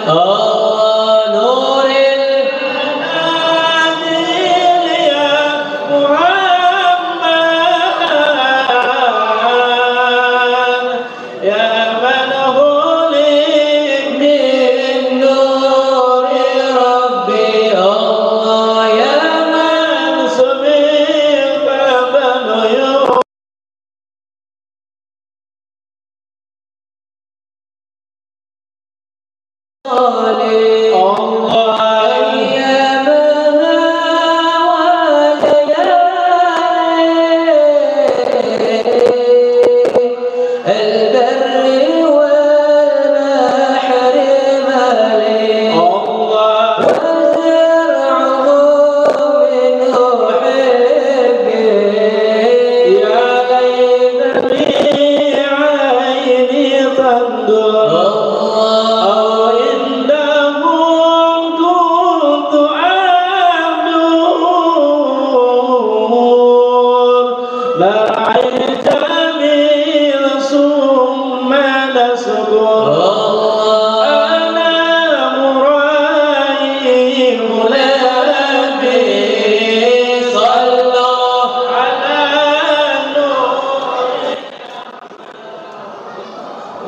نور المنازل يا محمد يا من خلق من نور ربي الله يا من سميت بالعيون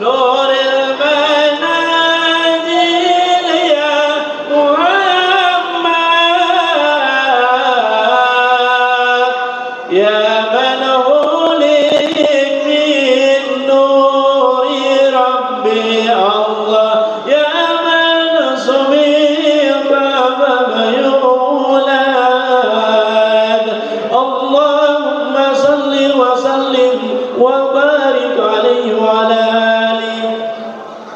نور المنازل يا محمد يا من خلق من نور ربي الله يا من سميت بالعيون اللهم صل وسلم وبارك عليه وعلى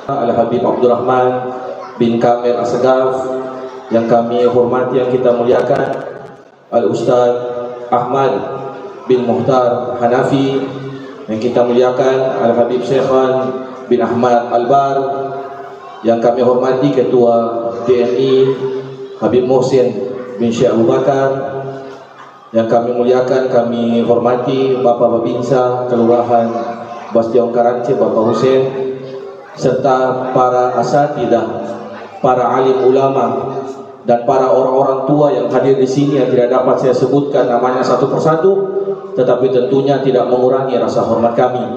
Al-Habib Abdurrahman bin Kamil Asgaf yang kami hormati, yang kita muliakan, Al-Ustaz Ahmad bin Muhtar Hanafi yang kita muliakan, Al-Habib Syekhan bin Ahmad Albar yang kami hormati, Ketua DNI Habib Mohsin bin Syekh Abu Bakar yang kami muliakan, kami hormati Bapak Babinsa Kelurahan Bastion Karachi Bapak Hussein, serta para asatidah, para alim ulama dan para orang-orang tua yang hadir di sini yang tidak dapat saya sebutkan namanya satu persatu, tetapi tentunya tidak mengurangi rasa hormat kami.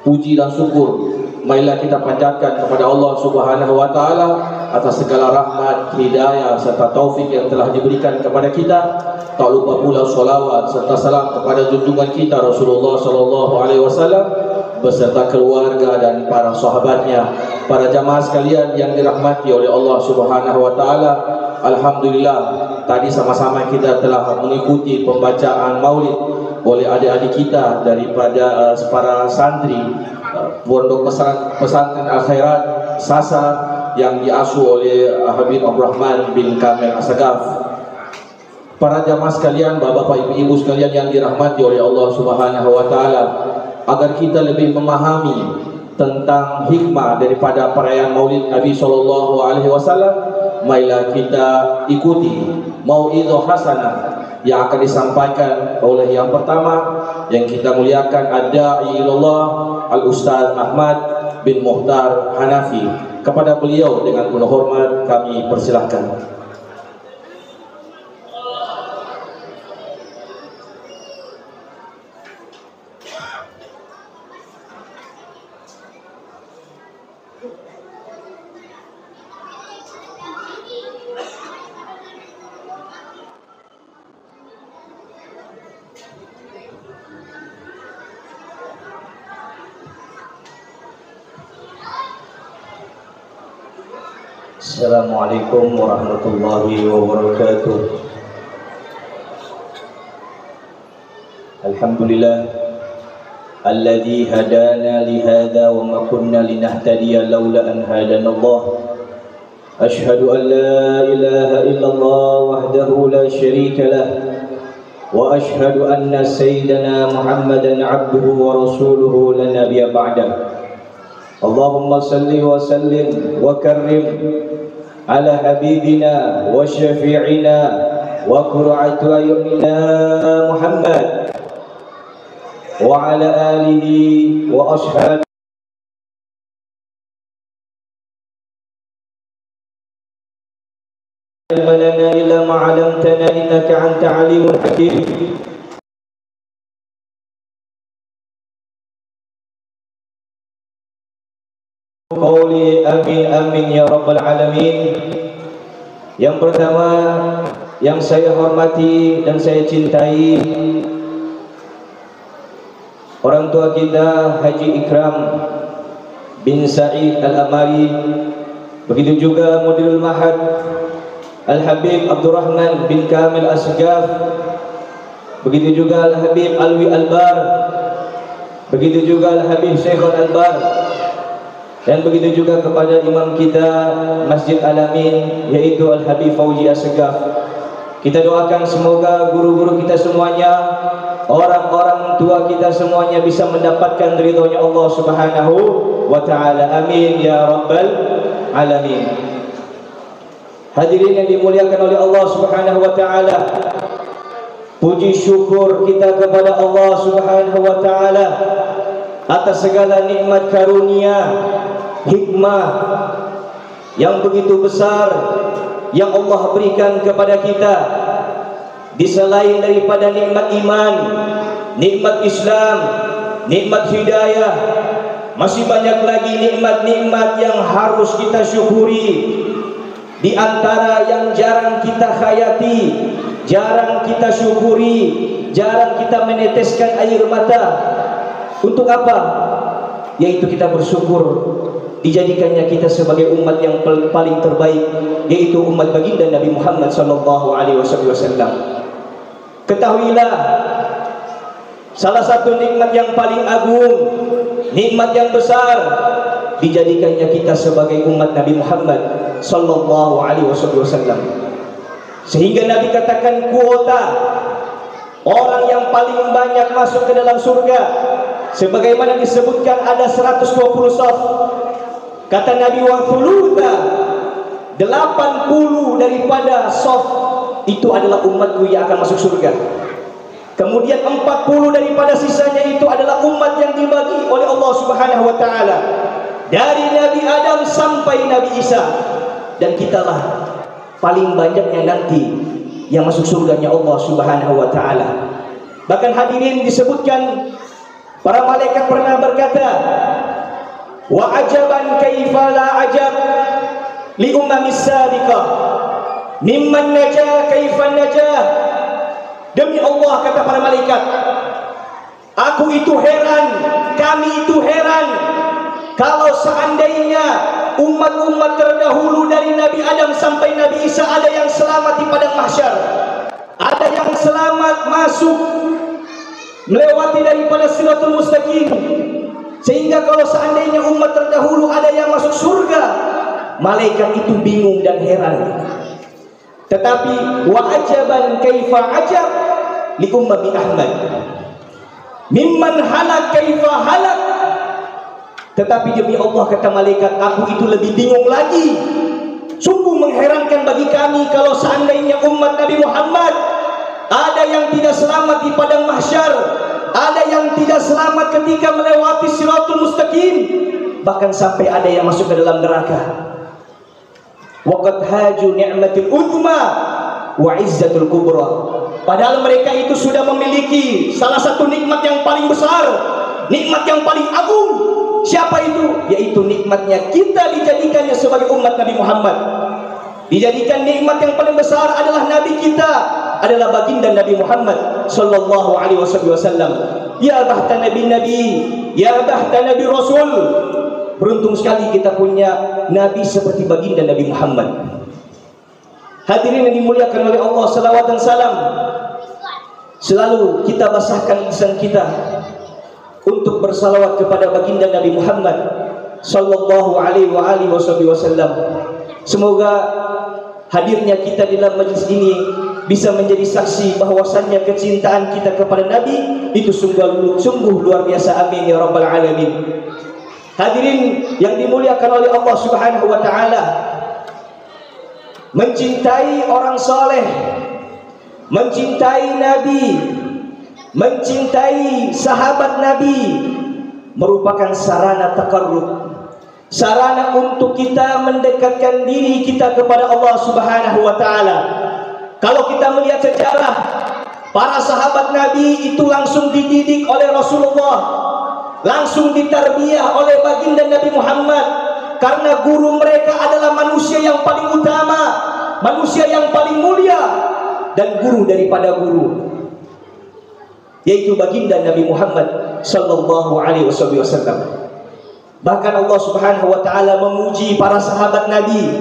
Puji dan syukur marilah kita panjatkan kepada Allah Subhanahu wa taala atas segala rahmat, hidayah serta taufik yang telah diberikan kepada kita. Tak lupa pula salawat serta salam kepada junjungan kita Rasulullah sallallahu alaihi wasallam beserta keluarga dan para sahabatnya. Para jamaah sekalian yang dirahmati oleh Allah Subhanahu wa taala, alhamdulillah tadi sama-sama kita telah mengikuti pembacaan Maulid oleh adik-adik kita daripada para santri Pondok Pesantren Al-Khairat Sasa yang diasuh oleh Habib Abdurrahman bin Kamil Asgaf. Para jamaah sekalian, bapak-bapak, ibu-ibu sekalian yang dirahmati oleh Allah Subhanahu wa taala, agar kita lebih memahami tentang hikmah daripada perayaan Maulid Nabi sallallahu alaihi wasallam, marilah kita ikuti mau'izah hasanah yang akan disampaikan oleh yang pertama yang kita muliakan, ad-da'i ilallah Al-Ustaz Ahmad bin Muhtar Hanafi. Kepada beliau dengan penuh hormat kami persilahkan. Assalamualaikum warahmatullahi wabarakatuh. Alhamdulillah alladzi hadana li hadza wa ma kunna linahtadiya laula an hadana Allah. Ashhadu an la ilaha illallah wahdahu la syarika lah wa ashhadu anna sayyidana Muhammadan abduhu wa rasuluhu la nabiyya ba'dah. Allahumma salli wa sallim wa karrim ala habibina wa syafi'ina wa qurratu ayunina Muhammad wa ala alihi wa ashabihi علم لنا إلا ما علمتنا إنك أنت عليم حكيم. Qauli amin amin ya rabbal alamin. Yang pertama yang saya hormati dan saya cintai orang tua kita Haji Ikram bin Sa'id Al-Amari, begitu juga Mudirul Mahad Al-Habib Abdurrahman bin Kamil Asgaf, begitu juga Al-Habib Alwi Albar, begitu juga Al-Habib Syekhul Albar, dan begitu juga kepada imam kita Masjid Alamin yaitu Al-Habib Fauzi Asgaf. Kita doakan semoga guru-guru kita semuanya, orang-orang tua kita semuanya bisa mendapatkan ridhonya Allah Subhanahu wa ta'ala. Amin ya rabbal alamin. Hadirin yang dimuliakan oleh Allah Subhanahu wa ta'ala, puji syukur kita kepada Allah Subhanahu wa ta'ala atas segala nikmat karunia, hikmah yang begitu besar yang Allah berikan kepada kita. Di selain daripada nikmat iman, nikmat Islam, nikmat hidayah, masih banyak lagi nikmat-nikmat yang harus kita syukuri. Di antara yang jarang kita hayati, jarang kita syukuri, jarang kita meneteskan air mata. Untuk apa? Yaitu kita bersyukur dijadikannya kita sebagai umat yang paling terbaik, yaitu umat baginda Nabi Muhammad SAW. Ketahuilah, salah satu nikmat yang paling agung, nikmat yang besar, dijadikannya kita sebagai umat Nabi Muhammad SAW. Sehingga Nabi katakan kuota orang yang paling banyak masuk ke dalam surga, sebagaimana disebutkan ada 120 saf. Kata Nabi wa thulutha, 80 daripada saf itu adalah umatku yang akan masuk surga. Kemudian 40 daripada sisanya itu adalah umat yang dibagi oleh Allah Subhanahu wa ta'ala, dari Nabi Adam sampai Nabi Isa. Dan kitalah paling banyaknya nanti yang masuk surganya Allah Subhanahu wa ta'ala. Bahkan hadirin disebutkan para malaikat pernah berkata, wa ajaban kaifa la ajab li ummamis sabiqah mimman najah kaifa najah. Demi Allah, kata para malaikat, aku itu heran, kami itu heran, kalau seandainya umat-umat terdahulu dari Nabi Adam sampai Nabi Isa ada yang selamat di padang mahsyar, ada yang selamat masuk melewati daripada siratul mustaqim, sehingga kalau seandainya umat terdahulu ada yang masuk surga, malaikat itu bingung dan heran. Tetapi wa ajaban kaifa ajab li ummati Ahmad mimman halak kaifa halak. Tetapi demi Allah, kata malaikat, aku itu lebih bingung lagi. Sungguh mengherankan bagi kami kalau seandainya umat Nabi Muhammad ada yang tidak selamat di padang mahsyar, ada yang tidak selamat ketika melewati siratul mustaqim, bahkan sampai ada yang masuk ke dalam neraka. Waqad haju ni'matul uzma wa izzatul kubra. Padahal mereka itu sudah memiliki salah satu nikmat yang paling besar, nikmat yang paling agung. Siapa itu? Yaitu nikmatnya kita dijadikannya sebagai umat Nabi Muhammad. Dijadikan nikmat yang paling besar adalah Nabi kita, adalah baginda Nabi Muhammad sallallahu alaihi wasallam. Ya bahta nabi-nabi, ya bahta nabi rasul. Beruntung sekali kita punya nabi seperti baginda Nabi Muhammad. Hadirin yang dimuliakan oleh Allah, salawat dan salam selalu kita basahkan lisan kita untuk bersalawat kepada baginda Nabi Muhammad sallallahu alaihi wasallam. Semoga hadirnya kita di dalam majlis ini bisa menjadi saksi bahwasannya kecintaan kita kepada Nabi itu sungguh luar biasa. Amin ya rabbal alamin. Hadirin yang dimuliakan oleh Allah Subhanahu wa ta'ala, mencintai orang saleh, mencintai Nabi, mencintai sahabat Nabi merupakan sarana takarrub, sarana untuk kita mendekatkan diri kita kepada Allah Subhanahu wa taala. Kalau kita melihat sejarah, para sahabat Nabi itu langsung dididik oleh Rasulullah, langsung ditarbiyah oleh baginda Nabi Muhammad, karena guru mereka adalah manusia yang paling utama, manusia yang paling mulia, dan guru daripada guru, yaitu baginda Nabi Muhammad sallallahu alaihi wasallam. Bahkan Allah Subhanahu wa taala memuji para sahabat Nabi,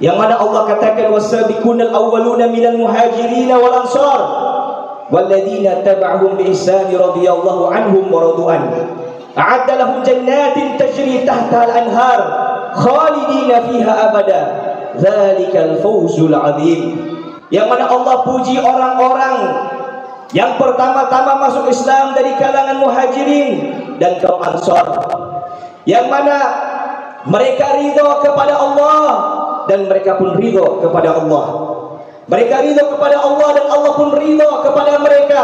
yang mana Allah katakan wasabiqunal awwaluna minal muhajirin wal ansar walladzina taba'uhum bi ihsan radhiyallahu anhum wa radu'an a'adda lahum jannatin tajri tahtaha al-anhar khalidina fiha abada dzalikal fawzul 'adzim. Yang mana Allah puji orang-orang yang pertama-tama masuk Islam dari kalangan muhajirin dan kaum ansar, yang mana mereka ridho kepada Allah dan mereka pun ridho kepada Allah. Mereka ridho kepada Allah dan Allah pun ridho kepada mereka.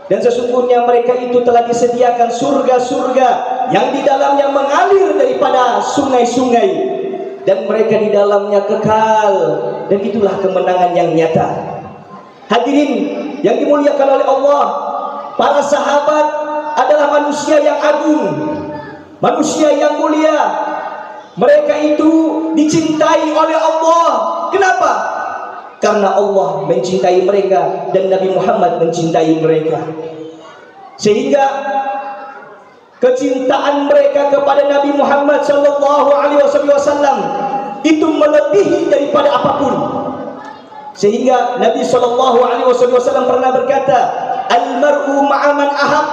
Dan sesungguhnya mereka itu telah disediakan surga-surga yang di dalamnya mengalir daripada sungai-sungai, dan mereka di dalamnya kekal, dan itulah kemenangan yang nyata. Hadirin yang dimuliakan oleh Allah, para sahabat adalah manusia yang agung, manusia yang mulia. Mereka itu dicintai oleh Allah. Kenapa? Karena Allah mencintai mereka dan Nabi Muhammad mencintai mereka, sehingga kecintaan mereka kepada Nabi Muhammad sallallahu alaihi wasallam itu melebihi daripada apapun. Sehingga Nabi sallallahu alaihi wasallam pernah berkata, "Al-mar'u ma'a man ahab."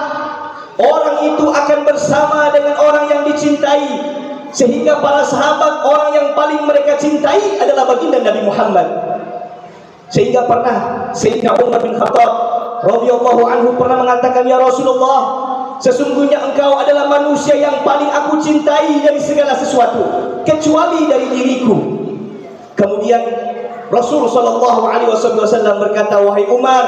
Orang itu akan bersama dengan orang yang dicintai. Sehingga para sahabat, orang yang paling mereka cintai adalah baginda Nabi Muhammad. Sehingga pernah Sayyidina Umar bin Khattab radhiyallahu anhu pernah mengatakan, "Ya Rasulullah, sesungguhnya engkau adalah manusia yang paling aku cintai dari segala sesuatu, kecuali dari diriku." Kemudian Rasul sallallahu alaihi wasallam berkata, "Wahai Umar,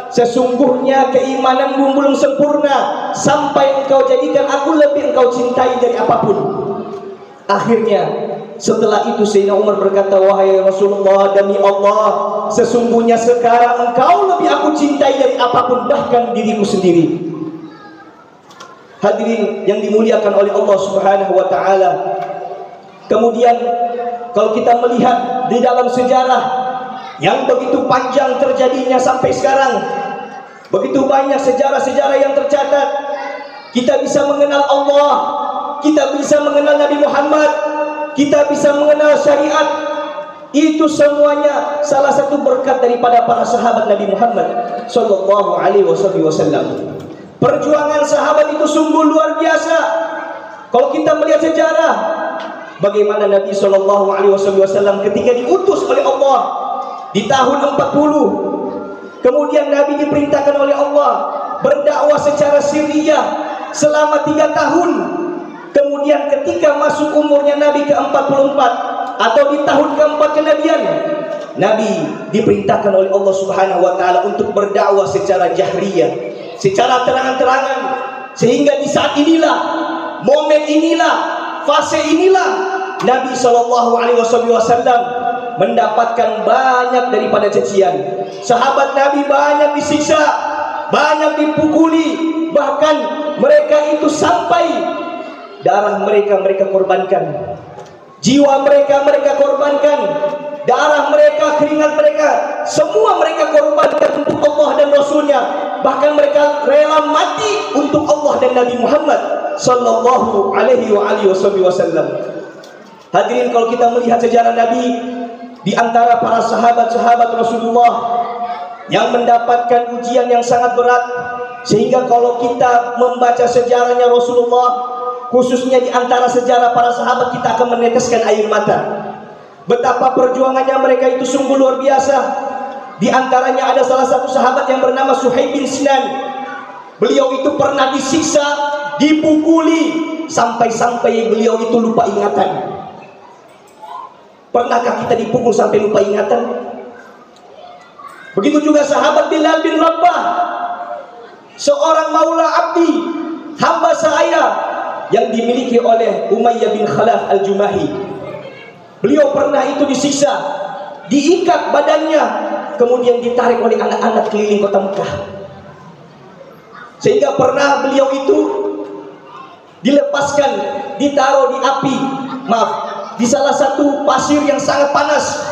sesungguhnya keimananmu belum sempurna sampai engkau jadikan aku lebih engkau cintai dari apapun." Akhirnya setelah itu Sayyidina Umar berkata, "Wahai Rasulullah, demi Allah, sesungguhnya sekarang engkau lebih aku cintai dari apapun, bahkan diriku sendiri." Hadirin yang dimuliakan oleh Allah Subhanahu wa taala. Kemudian kalau kita melihat di dalam sejarah yang begitu panjang terjadinya sampai sekarang, begitu banyak sejarah-sejarah yang tercatat, kita bisa mengenal Allah, kita bisa mengenal Nabi Muhammad, kita bisa mengenal syariat. Itu semuanya salah satu berkat daripada para sahabat Nabi Muhammad sallallahu alaihi wasallam. Perjuangan sahabat itu sungguh luar biasa. Kalau kita melihat sejarah, bagaimana Nabi sallallahu alaihi wasallam ketika diutus oleh Allah di tahun 40, kemudian Nabi diperintahkan oleh Allah berdakwah secara sirriyah selama 3 tahun. Kemudian ketika masuk umurnya Nabi ke-44 atau di tahun ke-4 kenabian, Nabi diperintahkan oleh Allah Subhanahu wa taala untuk berdakwah secara jahriyah, secara terang-terangan, sehingga di saat inilah, momen inilah, fase inilah Nabi sallallahu alaihi wasallam mendapatkan banyak daripada cacian. Sahabat Nabi banyak disiksa, banyak dipukuli, bahkan mereka itu sampai darah mereka korbankan, jiwa mereka korbankan, darah mereka, keringat mereka, semua mereka korbankan untuk Allah dan Rasulnya. Bahkan mereka rela mati untuk Allah dan Nabi Muhammad sallallahu alaihi wasallam. Hadirin, kalau kita melihat sejarah Nabi, di antara para sahabat-sahabat Rasulullah yang mendapatkan ujian yang sangat berat, sehingga kalau kita membaca sejarahnya Rasulullah, khususnya di antara sejarah para sahabat, kita akan meneteskan air mata. Betapa perjuangannya mereka itu sungguh luar biasa. Di antaranya ada salah satu sahabat yang bernama Suhaib bin Sinan. Beliau itu pernah disiksa, dipukuli, sampai-sampai beliau itu lupa ingatan. Pernahkah kita dipukul sampai lupa ingatan? Begitu juga sahabat Bilal bin Rabah, seorang maula abdi, hamba saya, yang dimiliki oleh Umayyah bin Khalaf al-Jumahi. Beliau pernah itu disiksa, diikat badannya, kemudian ditarik oleh anak-anak keliling kota Mekah. Sehingga pernah beliau itu dilepaskan, ditaruh di api, di salah satu pasir yang sangat panas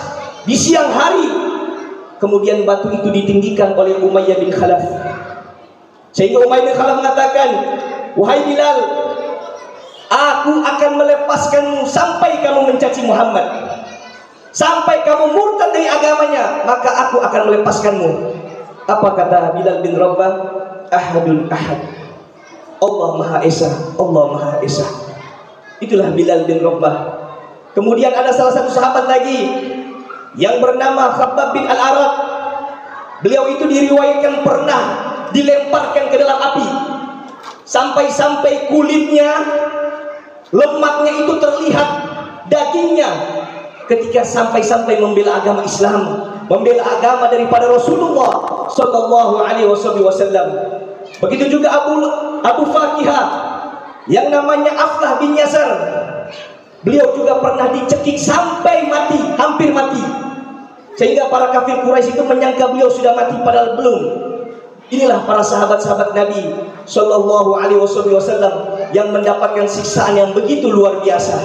di siang hari. Kemudian batu itu ditinggikan oleh Umayyah bin Khalaf. Sehingga Umayyah bin Khalaf mengatakan, "Wahai Bilal, aku akan melepaskanmu sampai kamu mencaci Muhammad, sampai kamu murtad dari agamanya, maka aku akan melepaskanmu." Apa kata Bilal bin Rabah? Ahadun ahad, Allah Maha Esa, Allah Maha Esa. Itulah Bilal bin Rabah. Kemudian ada salah satu sahabat lagi yang bernama Khabbab bin Al-Arad. Beliau itu diriwayatkan pernah dilemparkan ke dalam api, sampai-sampai kulitnya, lemaknya itu terlihat, dagingnya, ketika sampai-sampai membela agama Islam, membela agama daripada Rasulullah sallallahu alaihi wasallam. Begitu juga Abu Fakihah yang namanya Aflah bin Yasar. Beliau juga pernah dicekik sampai mati, hampir mati. Sehingga para kafir Quraisy itu menyangka beliau sudah mati, padahal belum. Inilah para sahabat-sahabat Nabi sallallahu alaihi wasallam yang mendapatkan siksaan yang begitu luar biasa.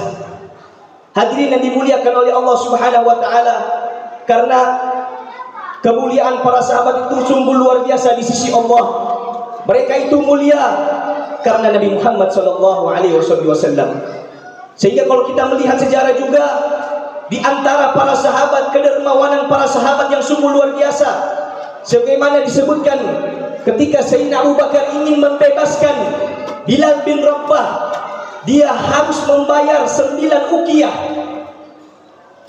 Hadirin yang dimuliakan oleh Allah Subhanahu wa taala, karena kemuliaan para sahabat itu sungguh luar biasa di sisi Allah. Mereka itu mulia karena Nabi Muhammad sallallahu alaihi wasallam. Sehingga kalau kita melihat sejarah juga, di antara para sahabat, kedermawanan para sahabat yang sungguh luar biasa. Sebagaimana disebutkan ketika Sayyidina Abu Bakar ingin membebaskan Bilal bin Rabah, dia harus membayar 9 uqiyah.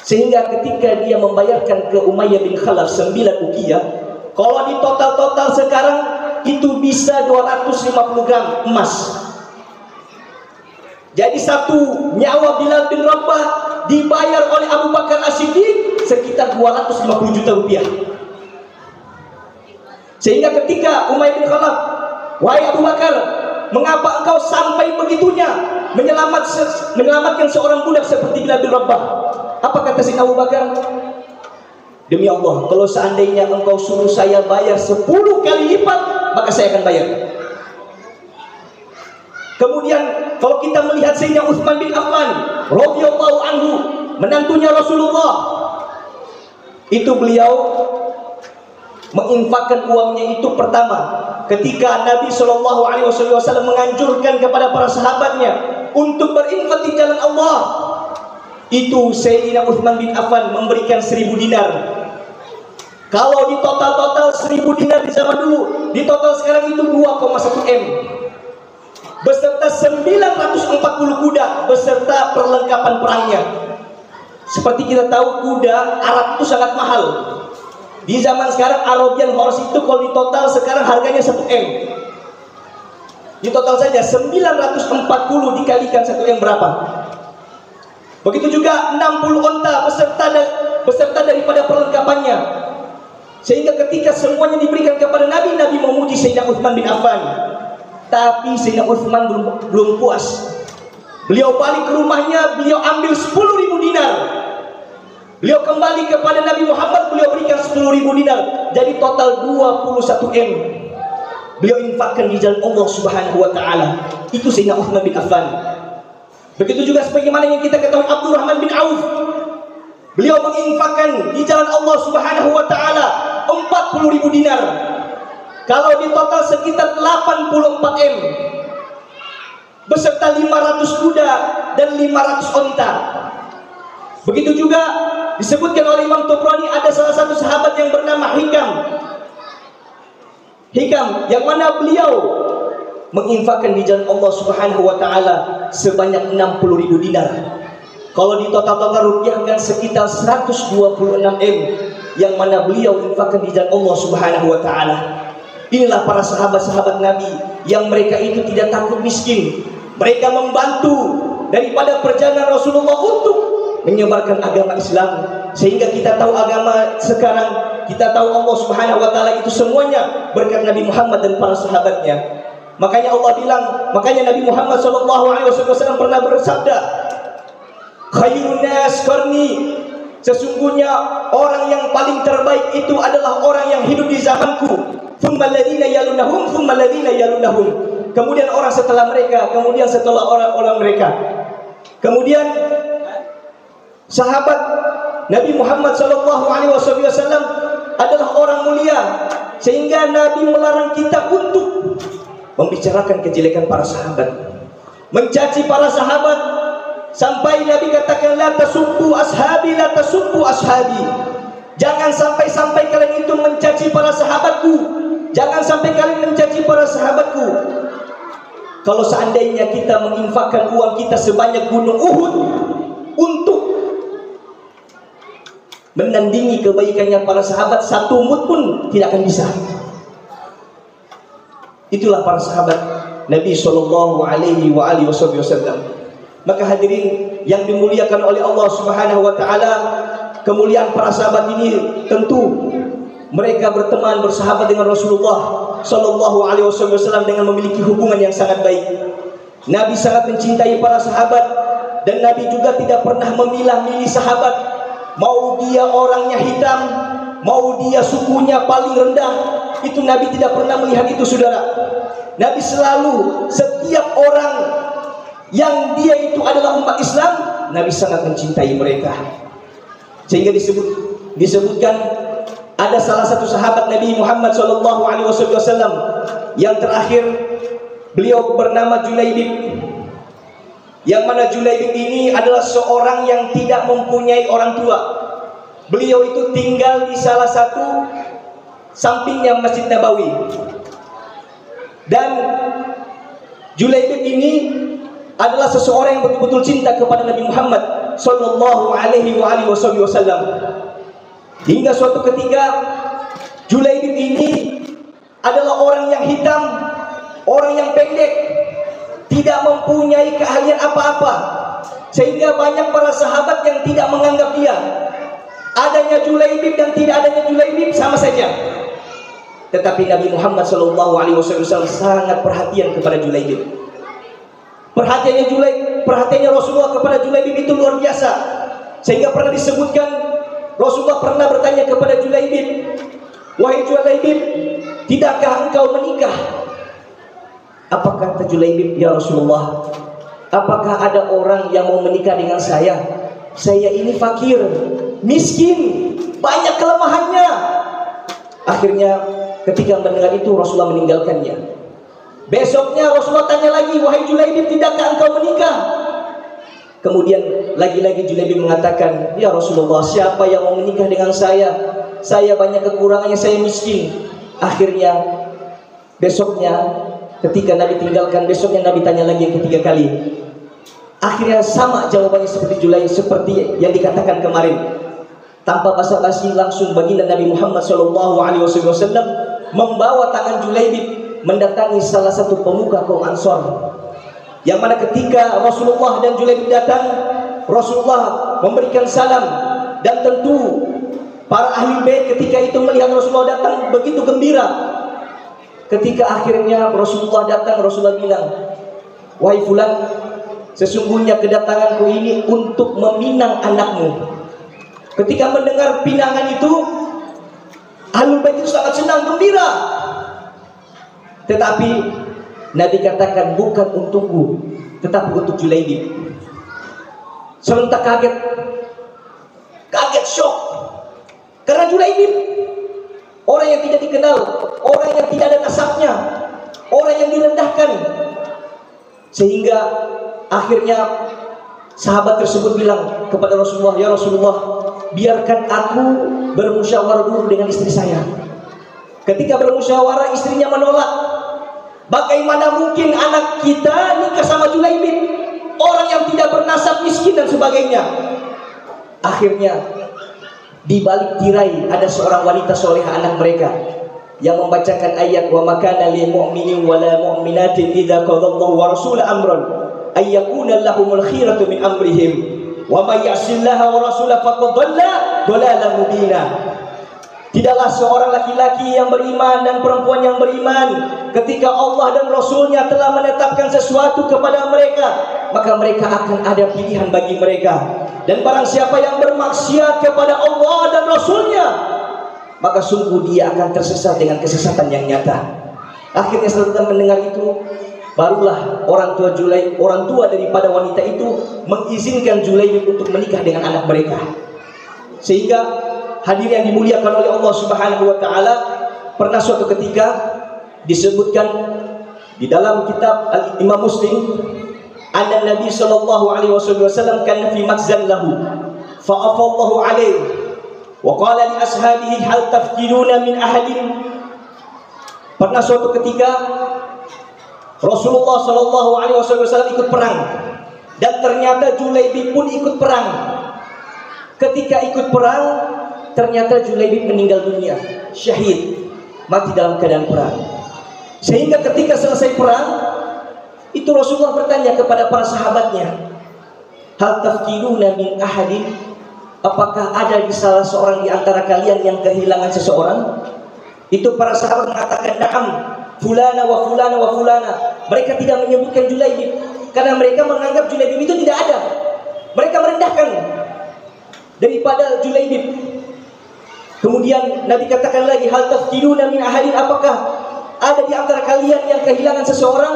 Sehingga ketika dia membayarkan ke Umayyah bin Khalaf 9 uqiyah, kalau di total sekarang itu bisa 250 gram emas. Jadi satu nyawa Bilal bin Rabah dibayar oleh Abu Bakar As-Siddiq sekitar 250 juta rupiah. Sehingga ketika Umayyah bin Khalaf, "Wahai Abu Bakar, mengapa engkau sampai begitunya menyelamatkan seorang budak seperti Bilal bin Rabah?" Apa kata Sayyidina Abu Bakar? "Demi Allah, kalau seandainya engkau suruh saya bayar 10 kali lipat, maka saya akan bayar." Kemudian kalau kita melihat Sayyidina Utsman bin Affan radhiyallahu anhu, menantunya Rasulullah, itu beliau menginfakkan uangnya itu pertama ketika Nabi sallallahu alaihi wasallam menganjurkan kepada para sahabatnya untuk berinfak di jalan Allah. Itu Sayyidina Utsman bin Affan memberikan 1000 dinar. Kalau di total 1000 dinar di zaman dulu, di total sekarang itu 2,1 M. Beserta 940 kuda beserta perlengkapan perangnya. Seperti kita tahu, kuda Arab itu sangat mahal. Di zaman sekarang Arabian horse itu kalau di total sekarang harganya 1 M. Di total saja 940 dikalikan 1 M berapa? Begitu juga 60 onta beserta daripada perlengkapannya. Sehingga ketika semuanya diberikan kepada Nabi, Nabi memuji Sayyidina Utsman bin Affan. Tapi Sayyidina Utsman belum puas. Beliau balik ke rumahnya, beliau ambil 10.000 dinar. Beliau kembali kepada Nabi Muhammad, beliau berikan 10.000 dinar. Jadi total 21 M. Beliau infakkan di jalan Allah Subhanahu wa taala. Itu Sayyidina Utsman bin Affan. Begitu juga sebagaimana yang kita ketahui Abdurrahman bin Auf. Beliau menginfakkan di jalan Allah Subhanahu wa taala 40.000 dinar. Kalau di total sekitar 84 M. Beserta 500 kuda dan 500 onta. Begitu juga disebutkan oleh Imam Tabrani, ada salah satu sahabat yang bernama Hikam yang mana beliau menginfakkan di jalan Allah Subhanahu wa taala sebanyak 60.000 dinar. Kalau di total rupiahkan sekitar 126 M yang mana beliau infakkan di jalan Allah Subhanahu wa taala. Inilah para sahabat-sahabat Nabi yang mereka itu tidak takut miskin. Mereka membantu daripada perjalanan Rasulullah untuk menyebarkan agama Islam. Sehingga kita tahu agama sekarang, kita tahu Allah Subhanahu wa taala itu semuanya berkat Nabi Muhammad dan para sahabatnya. Makanya Allah bilang, makanya Nabi Muhammad SAW pernah bersabda, khairun nas qarni, sesungguhnya orang yang paling terbaik itu adalah orang yang hidup di zamanku. Tsummal ladzina yalunahum, tsummal ladzina yalunahum. Kemudian orang setelah mereka, kemudian setelah orang-orang mereka. Kemudian sahabat Nabi Muhammad SAW adalah orang mulia, sehingga Nabi melarang kita untuk membicarakan kejelekan para sahabat, mencaci para sahabat, sampai Nabi katakan la tasubbu ashabi, la tasubbu ashabi. Jangan sampai kalian itu mencaci para sahabatku. Jangan sampai kalian mencaci para sahabatku. Kalau seandainya kita menginfakkan uang kita sebanyak gunung Uhud untuk menandingi kebaikannya para sahabat, satu mud pun tidak akan bisa. Itulah para sahabat Nabi SAW. Maka hadirin yang dimuliakan oleh Allah Subhanahu wa taala, kemuliaan para sahabat ini tentu mereka berteman bersahabat dengan Rasulullah SAW dengan memiliki hubungan yang sangat baik. Nabi sangat mencintai para sahabat, dan Nabi juga tidak pernah memilah-milih sahabat, mau dia orangnya hitam, mau dia sukunya paling rendah, itu Nabi tidak pernah melihat itu, saudara. Nabi selalu, setiap orang yang dia itu adalah umat Islam, Nabi sangat mencintai mereka. Sehingga disebutkan ada salah satu sahabat Nabi Muhammad SAW yang terakhir, beliau bernama Julaibib. Yang mana Julaibib ini adalah seorang yang tidak mempunyai orang tua. Beliau itu tinggal di salah satu sampingnya Masjid Nabawi. Dan Julaibib ini adalah seseorang yang betul-betul cinta kepada Nabi Muhammad SAW. Hingga suatu ketika Julaibib ini adalah orang yang hitam, orang yang pendek, tidak mempunyai keahlian apa-apa, sehingga banyak para sahabat yang tidak menganggap dia. Adanya Julaibib dan tidak adanya Julaibib sama saja. Tetapi Nabi Muhammad SAW sangat perhatian kepada Julaibib. Perhatiannya Rasulullah kepada Julaibib itu luar biasa, sehingga pernah disebutkan Rasulullah pernah bertanya kepada Julaibib, wahai Julaibib, tidakkah engkau menikah? Apa kata Julaibib, ya Rasulullah, apakah ada orang yang mau menikah dengan saya? Saya ini fakir, miskin, banyak kelemahannya. Akhirnya ketika mendengar itu Rasulullah meninggalkannya. Besoknya Rasulullah tanya lagi, wahai Julaibib, tidakkah engkau menikah? Kemudian lagi-lagi Julaibib mengatakan, ya Rasulullah, siapa yang mau menikah dengan saya? Saya banyak kekurangannya, saya miskin. Akhirnya besoknya ketika Nabi tinggalkan, besoknya Nabi tanya lagi yang ketiga kali. Akhirnya sama jawabannya seperti Julaibib, seperti yang dikatakan kemarin. Tanpa basa-basi langsung baginda Nabi Muhammad SAW membawa tangan Julaibib mendatangi salah satu pemuka kaum Ansor. Yang mana ketika Rasulullah dan Julaibib datang, Rasulullah memberikan salam, dan tentu para ahli bait ketika itu melihat Rasulullah datang begitu gembira. Ketika akhirnya Rasulullah datang, Rasulullah bilang, wahai fulan, sesungguhnya kedatanganku ini untuk meminang anakmu. Ketika mendengar pinangan itu, ahlul bait itu sangat senang, gembira. Tetapi Nabi katakan bukan untukku, tetapi untuk Julaibib. Serentak kaget, shock, karena Julaibib orang yang tidak dikenal, orang yang tidak ada nasabnya, orang yang direndahkan. Sehingga akhirnya sahabat tersebut bilang kepada Rasulullah, ya Rasulullah, biarkan aku bermusyawarah dulu dengan istri saya. Ketika bermusyawarah, istrinya menolak. Bagaimana mungkin anak kita nikah sama Julaibib, orang yang tidak bernasab, miskin dan sebagainya. Akhirnya di balik tirai ada seorang wanita solehah, anak mereka, yang membacakan ayat wa makana lil mu'minin wala mu'minatin idza qadallahu wa rasuluhu amran ay yakuna lahumul khiyaratu min amrihim wa may ya'sillaha wa rasulahu faqad dhalla dhalalan mubina. Tidaklah seorang laki-laki yang beriman dan perempuan yang beriman, ketika Allah dan Rasulnya telah menetapkan sesuatu kepada mereka, maka mereka akan ada pilihan bagi mereka. Dan barang siapa yang bermaksiat kepada Allah dan Rasulnya, maka sungguh dia akan tersesat dengan kesesatan yang nyata. Akhirnya setelah mendengar itu, barulah orang tua daripada wanita itu mengizinkan Julaibib untuk menikah dengan anak mereka. Sehingga hadir yang dimuliakan oleh Allah Subhanahu wa taala, pernah suatu ketika disebutkan di dalam kitab Imam Muslim, anna Nabi sallallahu alaihi wasallam kana fi makhzan lahu fa afallahu alaihi wa qala li ashabihi hal tafkiruna min ahadin. Pernah suatu ketika Rasulullah sallallahu alaihi wasallam ikut perang, dan ternyata Julaibib pun ikut perang. Ketika ikut perang, ternyata Julaibib meninggal dunia, syahid, mati dalam keadaan perang. Sehingga ketika selesai perang, itu Rasulullah bertanya kepada para sahabatnya, hal tafkiruna min ahadin, apakah ada di salah seorang di antara kalian yang kehilangan seseorang? Itu para sahabat mengatakan, na'am, fulana wa fulana wa fulana. Mereka tidak menyebutkan Julaibib karena mereka menganggap Julaibib itu tidak ada. Mereka merendahkan daripada Julaibib. Kemudian Nabi katakan lagi, hal tafkiruna min ahadin, apakah ada di antara kalian yang kehilangan seseorang?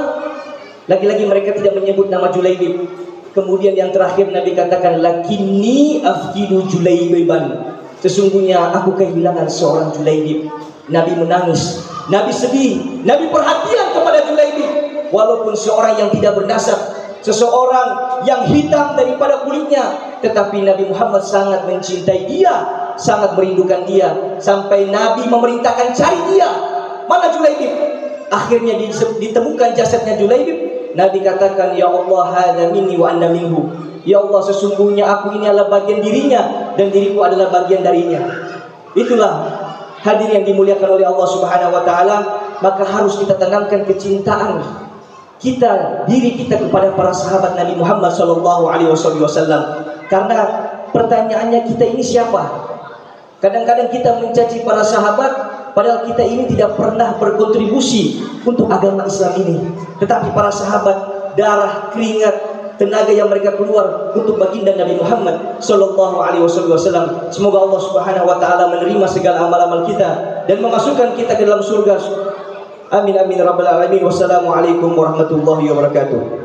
Lagi-lagi mereka tidak menyebut nama Julaibib. Kemudian yang terakhir Nabi katakan, lakinni afkidu Julaibiban, sesungguhnya aku kehilangan seorang Julaibib. Nabi menangis, Nabi sedih, Nabi perhatian kepada Julaibib. Walaupun seorang yang tidak bernasab, seseorang yang hitam daripada kulitnya, tetapi Nabi Muhammad sangat mencintai dia, sangat merindukan dia, sampai Nabi memerintahkan cari dia. Mana Julaibib? Akhirnya ditemukan jasadnya Julaibib. Nabi katakan, ya Allah, hadza minni wa anna minhu. Ya Allah, sesungguhnya aku ini adalah bagian dirinya dan diriku adalah bagian darinya. Itulah hadir yang dimuliakan oleh Allah Subhanahu wa taala. Maka harus kita tanamkan kecintaan kita, diri kita kepada para sahabat Nabi Muhammad sallallahu alaihi wasallam. Karena pertanyaannya, kita ini siapa? Kadang-kadang kita mencaci para sahabat, padahal kita ini tidak pernah berkontribusi untuk agama Islam ini. Tetapi para sahabat, darah, keringat, tenaga yang mereka keluar untuk baginda Nabi Muhammad sallallahu alaihi wasallam. Semoga Allah Subhanahu wa taala menerima segala amal-amal kita dan memasukkan kita ke dalam surga. Amin amin rabbal alamin. Wassalamualaikum warahmatullahi wabarakatuh.